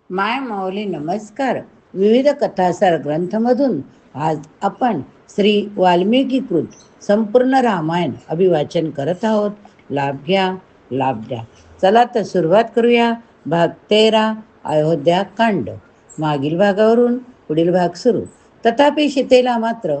माय माऊली नमस्कार. विविध कथासार ग्रंथमधून आज आपण श्री वाल्मिकी कृत संपूर्ण रामायण अभिवाचन करत आहोत. लाभ घ्या, लाभ द्या. चला तर सुरुवात करूया. भाग 13 अयोध्या कांड. मागील भागावरून पुढील भाग सुरू. तथापि सीतेला मात्र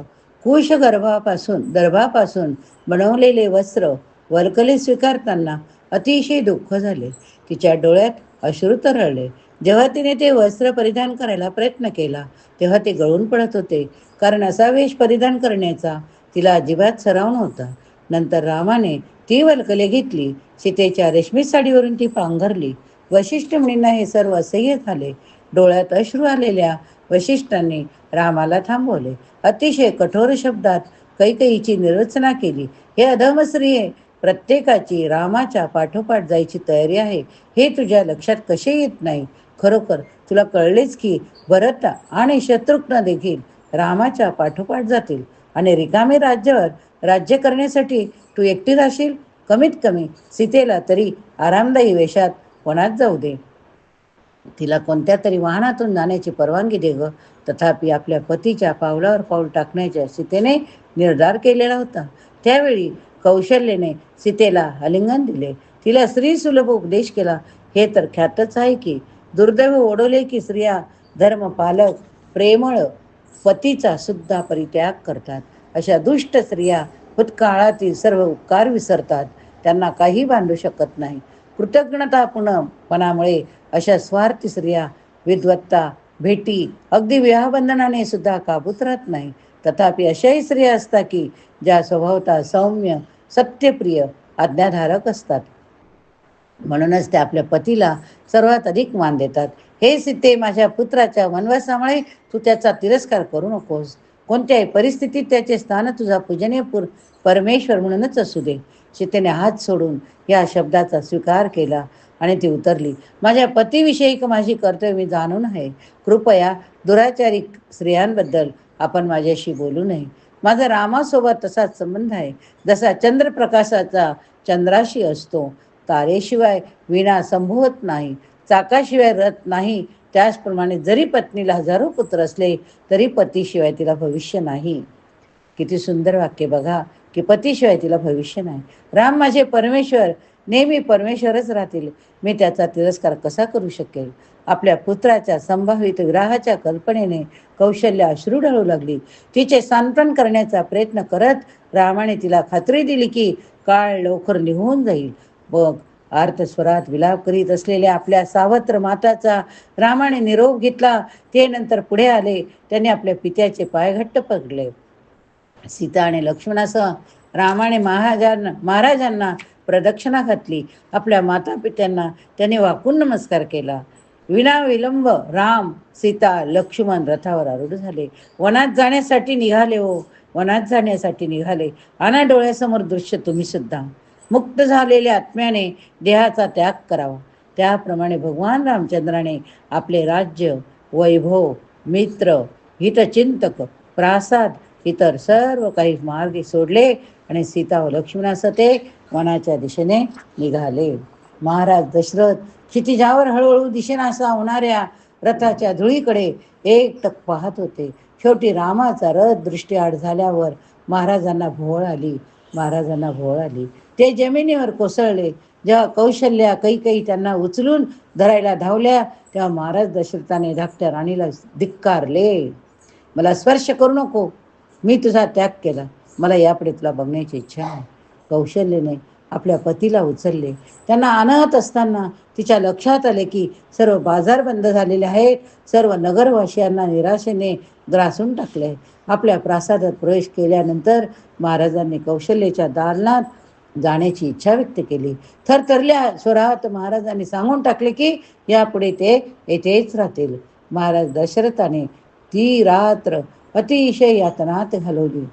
कुश दर्भापासून बनवलेले वस्त्र वल्कले स्वीकारताना अतिशय दुःख झाले. तिच्या डोळ्यात अश्रू तरळले. जेव्हा तिने ते वस्त्र परिधान करायला प्रयत्न केला तेव्हा ते गळून पडत होते, कारण असा वेश परिधान करण्याचा तिला अजिबात सराव नव्हता. नंतर रामाने ती वल्कले घेतली, सीतेच्या रेशमी साडीवरून ती पांघरली. वशिष्ठ मुनींना हे सर्व असह्य झाले. डोळ्यात अश्रू आलेल्या वशिष्ठांनी रामाला थांबवले. अतिशय कठोर शब्दात कैकेयीची निर्वचना केली. हे अधमस्त्रिये, प्रत्येकाची रामाच्या पाठोपाठ जायची तयारी आहे, हे तुझ्या लक्षात कसे येत नाही? खरोखर तुला कळलेच की भरत आणि शत्रुघ्न देखील रामाच्या पाठोपाठ जातील आणि रिकामे राज्य करण्यासाठी तू एकटी राहशील. कमीत कमी सीतेला तरी आरामदायी वेशात वनात जाऊ दे. तिला कोणत्या तरी वाहनातून जाण्याची परवानगी दे ग. तथापि आपल्या पतीच्या पावलावर पाऊल टाकण्याच्या सीतेने निर्धार केलेला होता. त्यावेळी कौशल्यने सीतेला आलिंगन दिले, तिला स्त्रीसुलभ उपदेश केला. हे तर ख्यातच आहे की दुर्दैव ओढवले की स्त्रिया धर्मपालक प्रेमळ पतीचा सुद्धा परित्याग करतात. अशा दुष्ट स्त्रिया भूतकाळातील सर्व उपकार विसरतात, त्यांना काही बांधू शकत नाही. कृतज्ञतापूर्णपणामुळे अशा स्वार्थी स्त्रिया विद्वत्ता, भेटी, अगदी विवाहबंधनाने सुद्धा काबूत राहत नाही. तथापि अशाही स्त्रिया असतात की ज्या स्वभावतः सौम्य, सत्यप्रिय, आज्ञाधारक असतात. म्हणूनच ते आपल्या पतीला सर्वात अधिक मान देतात. हे सीते, माझ्या पुत्राच्या वनवासामुळे तू त्याचा तिरस्कार करू नकोस. कोणत्याही परिस्थितीत त्याचे स्थान तुझा पूजनीय परमेश्वर म्हणूनच असू दे. सीतेने हात सोडून या शब्दाचा स्वीकार केला आणि ती उतरली. माझ्या पतीविषयी माझी कर्तव्य मी जाणून आहे. कृपया दुराचारी स्त्रियांबद्दल आपण माझ्याशी बोलू नये. माझा रामासोबत तसाच संबंध आहे जसा चंद्रप्रकाशाचा चंद्राशी असतो. तारेशिवाय विणा संभवत नाही, चाकाशिवाय रथ नाही, त्याचप्रमाणे जरी पत्नीला हजारो पुत्र असले तरी पतीशिवाय तिला भविष्य नाही. किती सुंदर वाक्य बघा, की पतीशिवाय तिला भविष्य नाही. राम माझे परमेश्वर नेहमी परमेश्वरच राहतील, मी त्याचा तिरस्कार कसा करू शकेल? आपल्या पुत्राच्या संभावित विराहाच्या कल्पनेने कौशल्य अश्रू ढळू लागली. तिचे सांत्वन करण्याचा प्रयत्न करत रामाने तिला खात्री दिली की काळ लवकर निघून जाईल. बघ, आर्तस्वरात विलाप करीत असलेल्या आपल्या सावत्र माताचा रामाने निरोप घेतला. ते नंतर पुढे आले. त्यांनी आपल्या पित्याचे पाय घट्ट पकडले. सीता आणि लक्ष्मणासह रामाने महाराजांना प्रदक्षिणा घातली. आपल्या माता पित्यांना त्यांनी वाकून नमस्कार केला. विनाविलंब राम, सीता, लक्ष्मण रथावर आरूढ झाले. वनात जाण्यासाठी निघाले. आणा डोळ्यासमोर दृश्य तुम्ही सुद्धा. मुक्त झालेल्या आत्म्याने देहाचा त्याग करावा. त्याप्रमाणे भगवान रामचंद्राने आपले राज्य, वैभव, मित्र, हितचिंतक, प्रासाद, इतर सर्व काही मार्गी सोडले आणि सीता व लक्ष्मणासह ते वनाच्या दिशेने निघाले. महाराज दशरथ क्षितिजावर हळूहळू दिशेनासा होणाऱ्या रथाच्या धुळीकडे एकटक पाहत होते. शेवटी रामाचा रथ दृष्टीआड झाल्यावर महाराजांना भोवळ आली. ते जमिनीवर कोसळले. जेव्हा कौशल्या कैकेयी त्यांना उचलून धरायला धावल्या तेव्हा महाराज दशरथाने धाकट्या राणीला धिक्कारले. मला स्पर्श करू नको, मी तुझा त्याग केला, मला यापुढे तुला बघण्याची इच्छा नाही. कौशल्यने आपल्या पतीला उचलले. त्यांना आणत असताना तिच्या लक्षात आले की सर्व बाजार बंद झालेले आहेत. सर्व नगरवासियांना निराशेने ग्रासून टाकले. आपल्या प्रासादात प्रवेश केल्यानंतर महाराजांनी कौशल्याच्या दालनात जाण्याची इच्छा व्यक्त केली. थरथरल्या स्वरात महाराजांनी सांगून टाकले की यापुढे ते येथेच राहतील. महाराज दशरथाने ती रात्र अतिशय यातनात घालवली.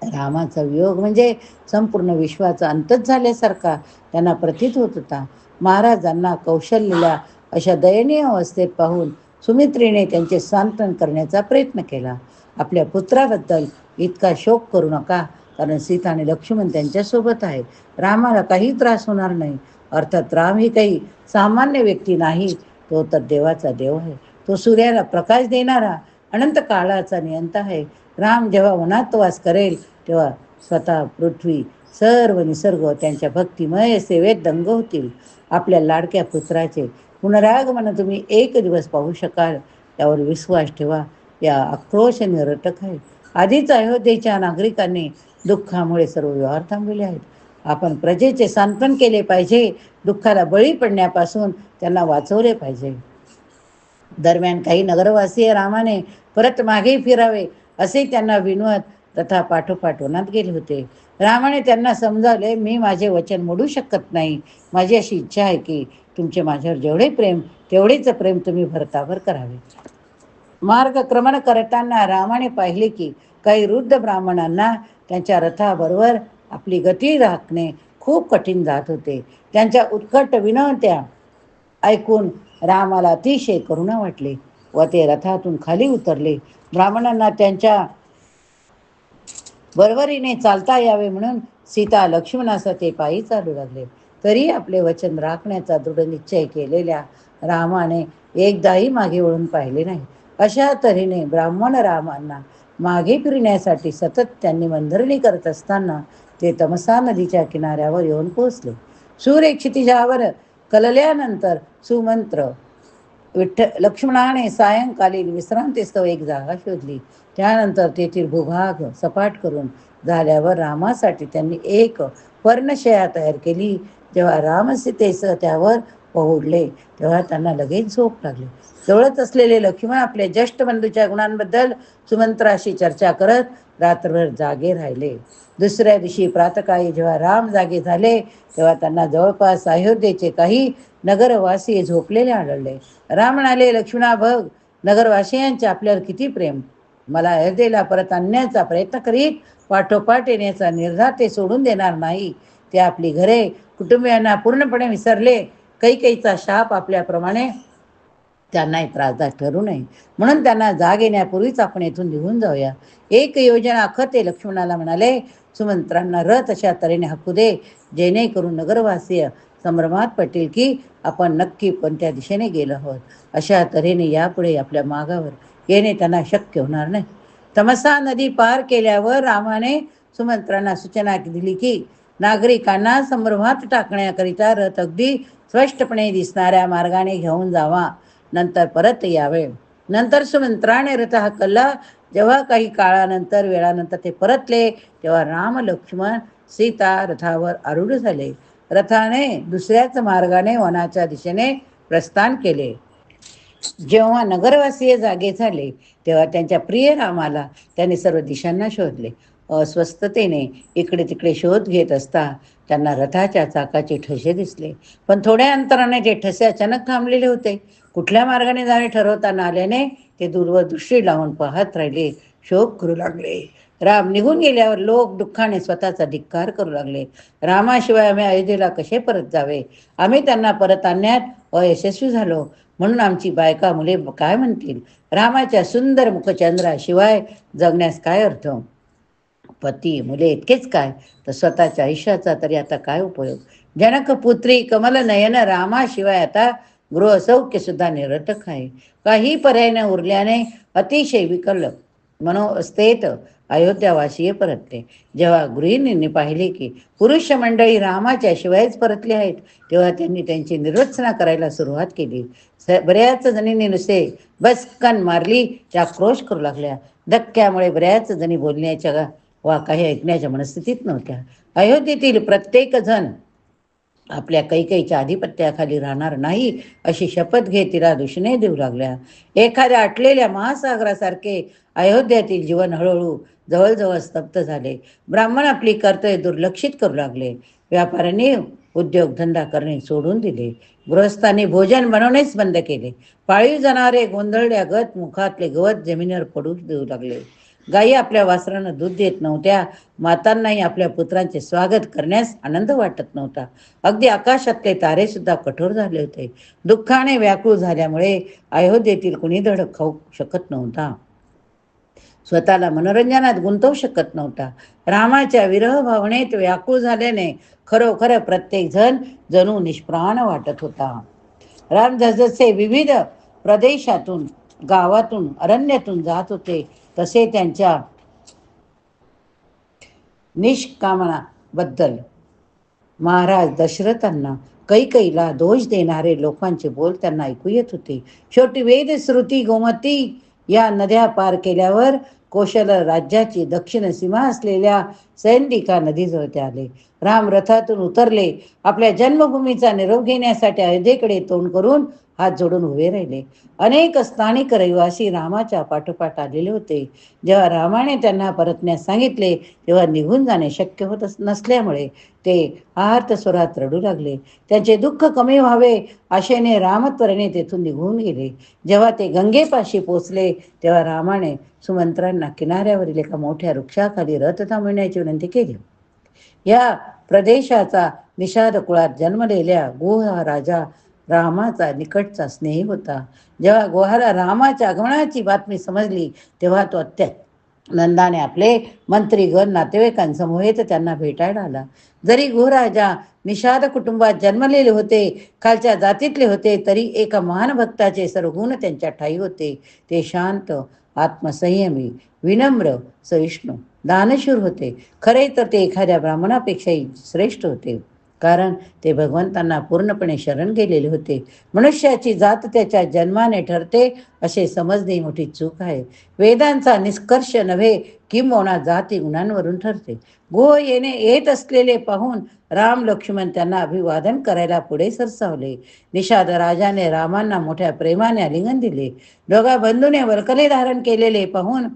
रामाचा वियोग म्हणजे संपूर्ण विश्वाचा अंतच झाल्यासारखा त्यांना प्रतीत होत होता. महाराजांना कौशल्याला अशा दयनीय अवस्थेत पाहून सुमित्रेने त्यांचे सांत्वन करण्याचा प्रयत्न केला. आपल्या पुत्राबद्दल इतका शोक करू नका, कारण सीता आणि लक्ष्मण त्यांच्यासोबत आहे. रामाला काही त्रास होणार नाही. अर्थात राम ही काही सामान्य व्यक्ती नाही. तो तर देवाचा देव आहे. तो सूर्याला प्रकाश देणारा अनंत काळाचा नियंता आहे. राम जेव्हा वनात वास करेल तेव्हा स्वतः पृथ्वी सर्व निसर्ग त्यांच्या भक्तिमय सेवेत दंग होतील. आपल्या लाडक्या पुत्राचे पुनरागमन तुम्ही एक दिवस पाहू शकाल, यावर विश्वास ठेवा. या आक्रोश निरर्थक आहे. आधीच अयोध्येच्या नागरिकांनी दुःखामुळे सर्व व्यवहार थांबविले आहेत. आपण प्रजेचे सांत्वन केले पाहिजे. दुःखाला बळी पडण्यापासून त्यांना वाचवले पाहिजे. दरम्यान काही नगरवासीय रामाने परत मागे फिरावे असे त्यांना विनवत रथापाठोपाठ वनात गेले होते. रामाने त्यांना समजावले, मी माझे वचन मोडू शकत नाही. माझी अशी इच्छा आहे की तुमचे माझ्यावर जेवढे प्रेम तेवढेच प्रेम तुम्ही भरतावर करावे. मार्गक्रमण करताना रामाने पाहिले की काही वृद्ध ब्राह्मणांना त्यांच्या रथाबरोबर आपली गती राखणे खूप कठीण जात होते. त्यांच्या उत्कट विनंत्या ऐकून रामाला अतिशय करुणा वाटले व ते रथातून खाली उतरले. ब्राह्मणांना त्यांच्या बरोबरीने चालता यावे म्हणून सीता लक्ष्मणासह ते पायी चालू लागले. तरी आपले वचन राखण्याचा दृढ निश्चय केलेल्या रामाने एकदाही मागे वळून पाहिले नाही. अशा तऱ्हेने ब्राह्मण रामांना मागे फिरण्यासाठी सतत त्यांनी मंथरणी करत असताना ते तमसा नदीच्या किनाऱ्यावर येऊन पोहोचले. सूर्य क्षितिजावर कलल्यानंतर सुमंत्र लक्ष्मणाने सायंकालीन विश्रांतीस्तव एक जागा शोधली. त्यानंतर तेथील भूभाग सपाट करून झाल्यावर रामासाठी त्यांनी एक पर्णशया तयार केली. जेव्हा राम सीतेसह त्यावर पोहोडले तेव्हा त्यांना लगेच झोप लागली. जवळच असलेले लक्ष्मण आपल्या ज्येष्ठ बंधूच्या गुणांबद्दल सुमंत्राशी चर्चा करत रात्रभर जागे राहिले. दुसऱ्या दिवशी प्रातकाळी जेव्हा राम जागे झाले तेव्हा त्यांना जवळपास अयोध्येचे काही नगरवासी झोपलेले आढळले. राम म्हणाले, लक्ष्मणा बघ, नगरवासियांचे आपल्यावर किती प्रेम. मला अयोध्येला परत आणण्याचा प्रयत्न करीत पाठोपाठ येण्याचा निर्धार ते सोडून देणार नाही. ते आपली घरे कुटुंबियांना पूर्णपणे विसरले. कैकेयीचा शाप आपल्याप्रमाणे त्यांनाही त्रासदायक ठरू नये म्हणून त्यांना जाग येण्यापूर्वीच आपण येथून निघून जाऊया. एक योजना आखत ते लक्ष्मणाला म्हणाले, सुमंत्रांना रथ अशा तऱ्हेने हाकू दे जेणेकरून नगरवासीय संभ्रमात पटेल की आपण नक्की कोणत्या दिशेने गेलो आहोत. अशा तऱ्हेने यापुढे आपल्या मागावर येणे त्यांना शक्य होणार नाही. तमसा नदी पार केल्यावर रामाने सुमंत्रांना सूचना दिली की नागरिकांना संभ्रमात टाकण्याकरिता रथ अगदी स्पष्टपणे दिसणाऱ्या मार्गाने घेऊन जावा, नंतर परत यावे. नंतर सुमंत्राने रथ हाकलला. जेव्हा काही वेळानंतर ते परतले तेव्हा राम लक्ष्मण सीता रथावर आरूढ झाले. रथाने दुसऱ्याच मार्गाने वनाच्या दिशेने प्रस्थान केले. जेव्हा नगरवासीय जागे झाले तेव्हा त्यांच्या प्रिय रामाला त्यांनी सर्व दिशांना शोधले. अस्वस्थतेने इकडे तिकडे शोध घेत असता त्यांना रथाच्या चाकाचे ठसे दिसले. पण थोड्या अंतराने ते ठसे अचानक थांबलेले होते. कुठल्या मार्गाने जाणे ठरवता न आल्याने ते दूरवर दृष्टी लावून पाहत राहिले, शोक करू लागले. राम निघून गेल्यावर लोक दुःखाने स्वतःचा धिक्कार करू लागले. रामाशिवाय आम्ही अयोध्येला कसे परत जावे? आम्ही त्यांना परत आणण्यात अयशस्वी झालो म्हणून आमची बायका मुले काय म्हणतील? रामाच्या सुंदर मुखचंद्राशिवाय जगण्यास काय अर्थ? पती मुले इतकेच काय तर स्वतःच्या आयुष्याचा तरी आता काय उपयोग? जनकपुत्री कमल नयन रामाशिवाय आता गृहसौख्य सुद्धा निरर्थक आहे. काही पर्याय न उरल्याने अतिशय विकल मनोवस्थेत अयोध्यावासीय परतले. जेव्हा गृहिणींनी पाहिले की पुरुष मंडळी रामाच्या शिवायच परतले आहेत तेव्हा त्यांनी त्यांची निर्वचना करायला सुरुवात केली. बऱ्याच जणींनी नुसते बसकन मारली त्या आक्रोश करू लागल्या. धक्क्यामुळे बऱ्याच जणी बोलण्याच्या वा काही ऐकण्याच्या मनस्थितीत नव्हत्या. अयोध्येतील प्रत्येक जण आपल्या कैकेयीच्या आधिपत्याखाली राहणार नाही अशी शपथ घेत तिला दूषणे देऊ लागल्या. एखाद्या आटलेल्या महासागरासारखे अयोध्यातील जीवन हळूहळू जवळजवळ स्तब्ध झाले. ब्राह्मण आपली कर्तव्य दुर्लक्षित करू लागले. व्यापाऱ्यांनी उद्योगधंदा करणे सोडून दिले. गृहस्थांनी भोजन बनवणेच बंद केले. पाळीव जनावरे गोंधळल्या गत मुखातले गवत जमिनीवर पडू देऊ लागले. गायी आपल्या वासरांना दूध देत नव्हत्या. मातांनाही आपल्या पुत्रांचे स्वागत करण्यास आनंद वाटत नव्हता. अगदी आकाशातले तारे सुद्धा कठोर झाले होते. दुःखाने व्याकुळ झाल्यामुळे अयोध्येतील कुणी धड खाऊ शकत नव्हता. स्वतःला मनोरंजनात गुंतवू शकत नव्हता. रामाच्या विरह भावनेत व्याकुळ झाल्याने खरोखर प्रत्येक जण जणू निष्प्राण वाटत होता. राम जसजसे विविध प्रदेशातून, गावातून, अरण्यातून जात होते, तसे त्यांच्या निष्कामनाबद्दल महाराज दशरथांना कैकईला दोष देणारे लोकांचे बोल त्यांना ऐकू येत होते. शेवटी वेद, श्रुती, गोमती या नद्या पार केल्यावर कौशल राज्याची दक्षिण सीमा असलेल्या सैंदिका नदीजवळ ते आले. राम रथातून उतरले. आपल्या जन्मभूमीचा निरोप घेण्यासाठी अयोध्येकडे तोंड करून हात जोडून उभे राहिले. अनेक स्थानिक रहिवासी रामाच्या पाठोपाठ आलेले होते. जेव्हा रामाने त्यांना परतण्यास सांगितले, तेव्हा निघून जाणे शक्य होत नसल्यामुळे ते आर्त स्वरात रडू लागले. त्यांचे दुःख कमी व्हावे आशेने रामत्वरेने तेथून निघून गेले. जेव्हा ते गंगेपाशी पोचले, तेव्हा रामाने सुमंत्रांना किनाऱ्यावरील एका मोठ्या वृक्षाखाली रथ थांबविण्याची विनंती केली. या प्रदेशाचा निषाद कुळात जन्मलेल्या गुह हा राजा रामाचा निकटचा स्नेही होता. जेव्हा गुहाला रामाच्या आगमनाची बातमी समजली, तेव्हा तो नंदाने आपले मंत्रीगण नातेवाईकांसमवेत त्यांना भेटायला आला. जरी गुहराजा निषाद कुटुंबात जन्मलेले होते, खालच्या जातीतले होते, तरी एका महान भक्ताचे सर्व गुण त्यांच्या ठायी होते. ते शांत, आत्मसंयमी, विनम्र, सहिष्णू, दानशूर होते. खरे तर ते एखाद्या ब्राह्मणापेक्षाही श्रेष्ठ होते, कारण ते भगवंतांना पूर्णपणे शरण गेलेले होते. मनुष्याची जात त्याच्या जन्माने ठरते असे समजणे मोठी चूक आहे. वेदांचा निष्कर्ष नव्हे, किंबहुना जाती गुणांवरून ठरते. गोह येत असलेले पाहून राम लक्ष्मण त्यांना अभिवादन करायला पुढे सरसावले. निषाद राजाने रामांना मोठ्या प्रेमाने आलिंगन दिले. दोघा बंधूने वल्कले धारण केलेले पाहून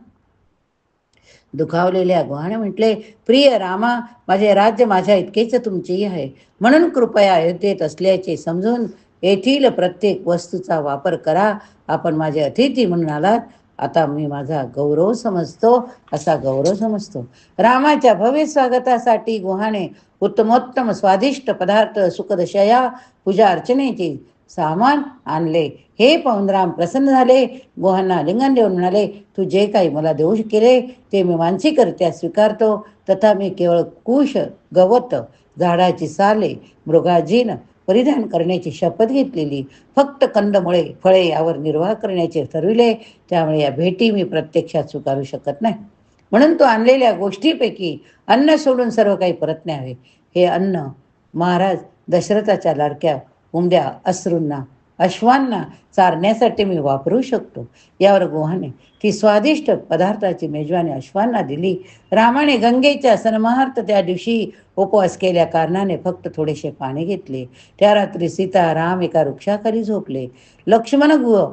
दुखावलेल्या गुहाने म्हटले, प्रिय रामा, माझे राज्य माझ्या इतकेच तुमचेही आहे. म्हणून कृपया अयोध्येत असल्याचे समजून येथील प्रत्येक वस्तूचा वापर करा. आपण माझे अतिथी म्हणून आलात, आता मी माझा गौरव समजतो, असा गौरव समजतो. रामाच्या भव्य स्वागतासाठी गुहाने उत्तमोत्तम स्वादिष्ट पदार्थ, सुखदशया, पूजा अर्चनेचे सामान आणले. हे पाहून राम प्रसन्न झाले. गुहांना लिंगन देऊन म्हणाले, तू जे काही मला देऊ केले ते मी मानसिकरित्या स्वीकारतो. तथा मी केवळ कुश, गवत, झाडाची साले, मृगाजीन परिधान करण्याची शपथ घेतलेली. फक्त कंदमुळे, फळे यावर निर्वाह करण्याचे ठरविले. त्यामुळे या भेटी मी प्रत्यक्षात स्वीकारू शकत नाही. म्हणून तो आणलेल्या गोष्टीपैकी अन्न सोडून सर्व काही परत न्यावे. हे अन्न महाराज दशरथाच्या लाडक्या उमद्या अश्रूंना, अश्वांना चारण्यासाठी मी वापरू शकतो. यावर गुहाने ती स्वादिष्ट पदार्थाची मेजवानी अश्वांना दिली. रामाने गंगेच्या सन्मार्थ त्या दिवशी उपवास केल्या कारणाने फक्त थोडेसे पाणी घेतले. त्या रात्री सीता राम एका वृक्षाखाली झोपले. लक्ष्मण गुह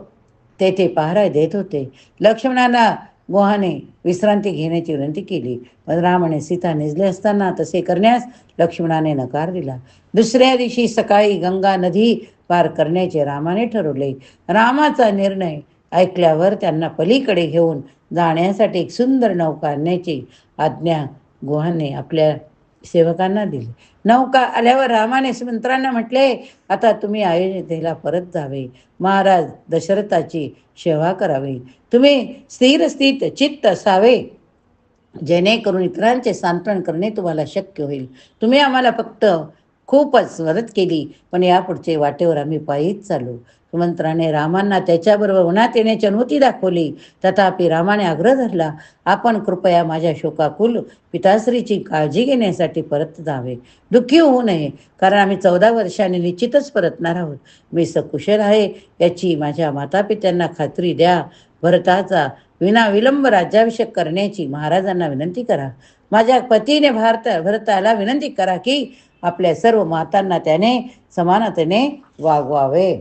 तेथे पहारा देत होते. लक्ष्मणाला गुहाने विश्रांती घेण्याची विनंती केली, पण रामाने सीता निजले असताना तसे करण्यास लक्ष्मणाने नकार दिला. दुसऱ्या दिवशी सकाळी गंगा नदी पार करण्याचे रामाने ठरवले. रामाचा निर्णय ऐकल्यावर त्यांना पलीकडे घेऊन जाण्यासाठी एक सुंदर नौका आणण्याची आज्ञा गुहाने आपल्या सेवकांना दिली. नौका आल्यावर रामाने सुमंत्रांना म्हटले, आता तुम्ही अयोध्येला परत जावे. महाराज दशरथाची सेवा करावी. तुम्ही स्थिर चित्त असावे, जेणेकरून इतरांचे सांत्वन करणे तुम्हाला शक्य होईल. तुम्ही आम्हाला फक्त खूपच मदत केली, पण यापुढचे वाटेवर आम्ही पायीच चालू. सुमंत्राने रामांना त्याच्याबरोबर उन्हात येण्याची अनुमती दाखवली. तथापि रामाने आग्रह धरला, आपण कृपया माझ्या शोकाकुल पिताश्रीची काळजी घेण्यासाठी परत जावे. दुःखी होऊ नये, कारण आम्ही 14 वर्षांनी निश्चितच परतणार आहोत. मी सकुशल आहे याची माझ्या मातापित्यांना खात्री द्या. भरताचा विनाविलंब राज्याभिषेक करण्याची महाराजांना विनंती करा. माझ्या पतीने भरताला विनंती करा की आपल्या सर्व मातांना त्याने समानतेने वागवावे.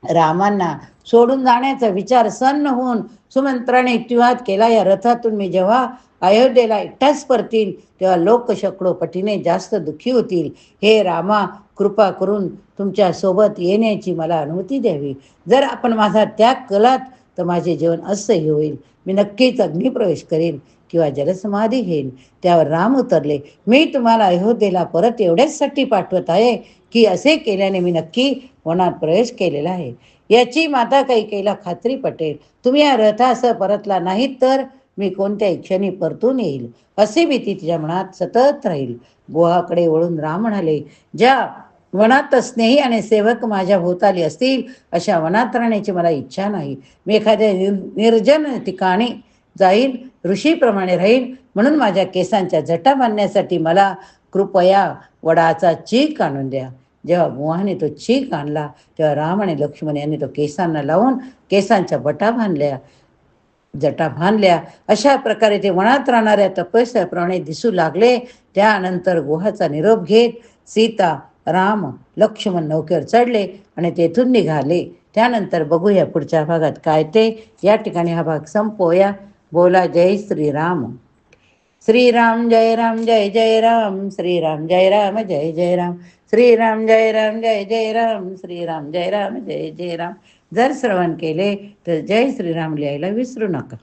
रामांना सोडून जाण्याचा विचार सन्न होऊन सुमंत्राने युक्तिवाद केला, या रथातून मी जेव्हा अयोध्येला एकटाच परतील, तेव्हा लोक शेकडो पटीने जास्त दुःखी होतील. हे रामा, कृपा करून तुमच्या सोबत येण्याची मला अनुमती द्यावी. जर आपण माझा त्याग केलात तर माझे जीवन असह्य होईल. मी नक्कीच अग्निप्रवेश करेन किंवा जलसमाधी घेईन. त्यावर राम उतरले, मी तुम्हाला अयोध्येला परत एवढ्याचसाठी पाठवत आहे की असे केल्याने मी नक्की वनात प्रवेश केलेला आहे याची माता कैकेयीला खात्री पटेल. तुम्ही या रथासह परतला नाहीत तर मी कोणत्याही क्षणी परतून येईल, अशी भीती तिच्या मनात सतत राहील. गुहाकडे वळून राम म्हणाले, ज्या वनात स्नेही आणि सेवक माझ्या भोवताली असतील अशा वनात राहण्याची मला इच्छा नाही. मी एखाद्या निर्जन ठिकाणी जाईल, ऋषीप्रमाणे राहील. म्हणून माझ्या केसांच्या जटा बांधण्यासाठी मला कृपया वडाचा चीक आणून द्या. जेव्हा मोहाने तो चीक आणला तेव्हा राम आणि लक्ष्मण यांनी तो केसांना लावून केसांच्या जटा बांधल्या. अशा प्रकारे ते वनात राहणाऱ्या तपस्याप्रमाणे दिसू लागले. त्यानंतर गुहाचा निरोप घेत सीता, राम, लक्ष्मण नौकेवर चढले आणि तेथून निघाले. त्यानंतर बघूया पुढच्या भागात काय ते. या ठिकाणी हा भाग संपवूया. बोला जय श्रीराम. श्रीराम जय राम जय जय राम. श्रीराम जय राम जय जय राम. श्रीराम जय राम जय जय राम. श्रीराम जय राम जय जय राम. जर श्रवण केले तर जय श्रीराम लिहायला विसरू नका.